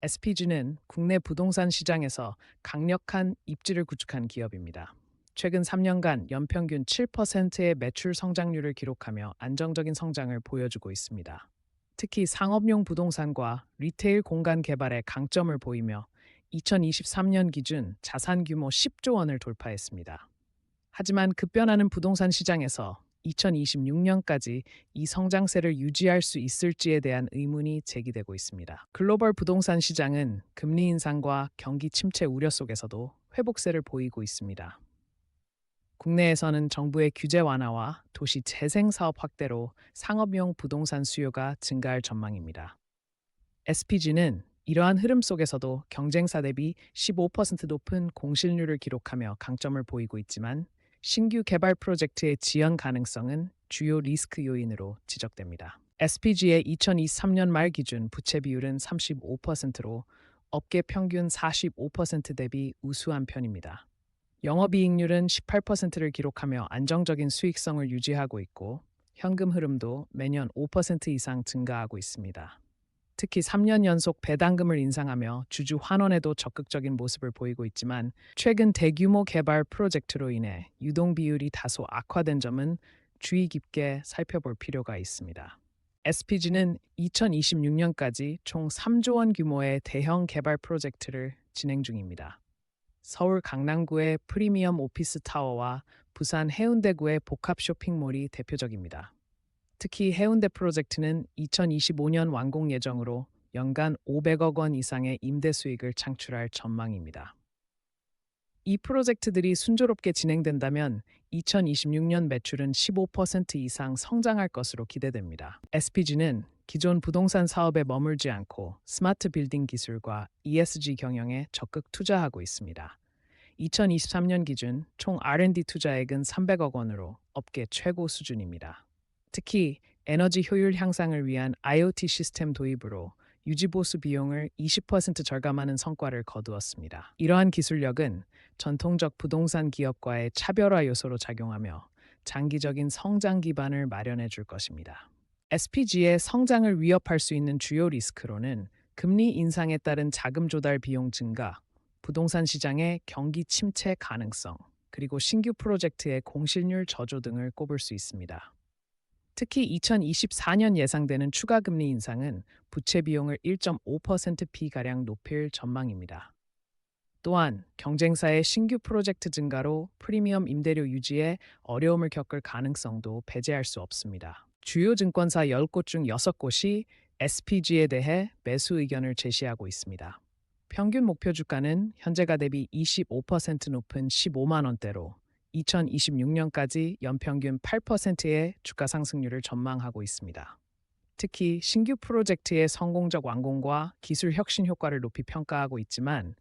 SPG는 국내 부동산 시장에서 강력한 입지를 구축한 기업입니다. 최근 3년간 연평균 7%의 매출 성장률을 기록하며 안정적인 성장을 보여주고 있습니다. 특히 상업용 부동산과 리테일 공간 개발에 강점을 보이며 2023년 기준 자산 규모 10조 원을 돌파했습니다. 하지만 급변하는 부동산 시장에서 2026년까지 이 성장세를 유지할 수 있을지에 대한 의문이 제기되고 있습니다. 글로벌 부동산 시장은 금리 인상과 경기 침체 우려 속에서도 회복세를 보이고 있습니다. 국내에서는 정부의 규제 완화와 도시 재생 사업 확대로 상업용 부동산 수요가 증가할 전망입니다. SPG는 이러한 흐름 속에서도 경쟁사 대비 15% 높은 공실률을 기록하며 강점을 보이고 있지만 신규 개발 프로젝트의 지연 가능성은 주요 리스크 요인으로 지적됩니다. SPG의 2023년 말 기준 부채 비율은 35%로 업계 평균 45% 대비 우수한 편입니다. 영업이익률은 18%를 기록하며 안정적인 수익성을 유지하고 있고 현금 흐름도 매년 5% 이상 증가하고 있습니다. 특히 3년 연속 배당금을 인상하며 주주 환원에도 적극적인 모습을 보이고 있지만 최근 대규모 개발 프로젝트로 인해 유동 비율이 다소 악화된 점은 주의 깊게 살펴볼 필요가 있습니다. SPG는 2026년까지 총 3조 원 규모의 대형 개발 프로젝트를 진행 중입니다. 서울 강남구의 프리미엄 오피스 타워와 부산 해운대구의 복합 쇼핑몰이 대표적입니다. 특히 해운대 프로젝트는 2025년 완공 예정으로 연간 500억 원 이상의 임대 수익을 창출할 전망입니다. 이 프로젝트들이 순조롭게 진행된다면 2026년 매출은 15% 이상 성장할 것으로 기대됩니다. SPG는 기존 부동산 사업에 머물지 않고 스마트 빌딩 기술과 ESG 경영에 적극 투자하고 있습니다. 2023년 기준 총 R&D 투자액은 300억 원으로 업계 최고 수준입니다. 특히 에너지 효율 향상을 위한 IoT 시스템 도입으로 유지보수 비용을 20% 절감하는 성과를 거두었습니다. 이러한 기술력은 전통적 부동산 기업과의 차별화 요소로 작용하며 장기적인 성장 기반을 마련해 줄 것입니다. SPG의 성장을 위협할 수 있는 주요 리스크로는 금리 인상에 따른 자금 조달 비용 증가, 부동산 시장의 경기 침체 가능성, 그리고 신규 프로젝트의 공실률 저조 등을 꼽을 수 있습니다. 특히 2024년 예상되는 추가 금리 인상은 부채 비용을 1.5%P가량 높일 전망입니다. 또한 경쟁사의 신규 프로젝트 증가로 프리미엄 임대료 유지에 어려움을 겪을 가능성도 배제할 수 없습니다. 주요 증권사 10곳 중 6곳이 SPG에 대해 매수 의견을 제시하고 있습니다. 평균 목표 주가는 현재가 대비 25% 높은 15만 원대로 2026년까지 연평균 8%의 주가 상승률을 전망하고 있습니다. 특히 신규 프로젝트의 성공적 완공과 기술 혁신 효과를 높이 평가하고 있지만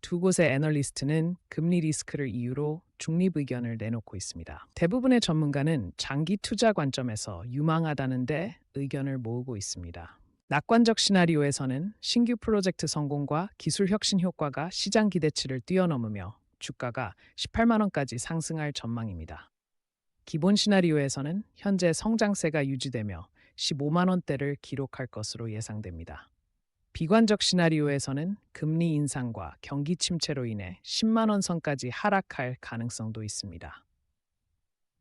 두 곳의 애널리스트는 금리 리스크를 이유로 중립 의견을 내놓고 있습니다. 대부분의 전문가는 장기 투자 관점에서 유망하다는 데 의견을 모으고 있습니다. 낙관적 시나리오에서는 신규 프로젝트 성공과 기술 혁신 효과가 시장 기대치를 뛰어넘으며 주가가 18만 원까지 상승할 전망입니다. 기본 시나리오에서는 현재 성장세가 유지되며 15만 원대를 기록할 것으로 예상됩니다. 비관적 시나리오에서는 금리 인상과 경기 침체로 인해 10만 원 선까지 하락할 가능성도 있습니다.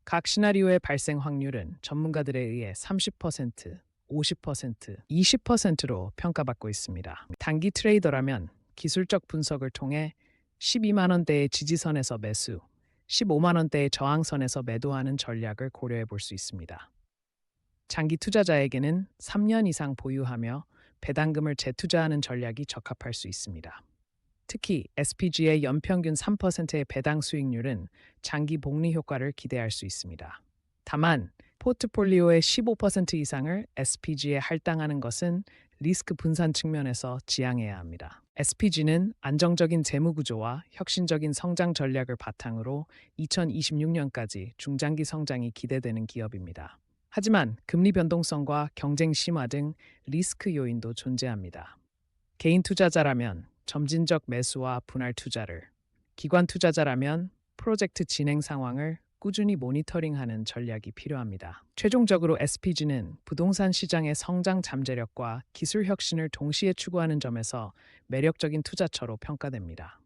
각 시나리오의 발생 확률은 전문가들에 의해 30%, 50%, 20%로 평가받고 있습니다. 단기 트레이더라면 기술적 분석을 통해 12만 원대의 지지선에서 매수, 15만 원대의 저항선에서 매도하는 전략을 고려해 볼 수 있습니다. 장기 투자자에게는 3년 이상 보유하며 배당금을 재투자하는 전략이 적합할 수 있습니다. 특히 SPG의 연평균 3%의 배당 수익률은 장기 복리 효과를 기대할 수 있습니다. 다만 포트폴리오의 15% 이상을 SPG에 할당하는 것은 리스크 분산 측면에서 지양해야 합니다. SPG는 안정적인 재무 구조와 혁신적인 성장 전략을 바탕으로 2026년까지 중장기 성장이 기대되는 기업입니다. 하지만 금리 변동성과 경쟁 심화 등 리스크 요인도 존재합니다. 개인 투자자라면 점진적 매수와 분할 투자를, 기관 투자자라면 프로젝트 진행 상황을 꾸준히 모니터링하는 전략이 필요합니다. 최종적으로 SPG는 부동산 시장의 성장 잠재력과 기술 혁신을 동시에 추구하는 점에서 매력적인 투자처로 평가됩니다.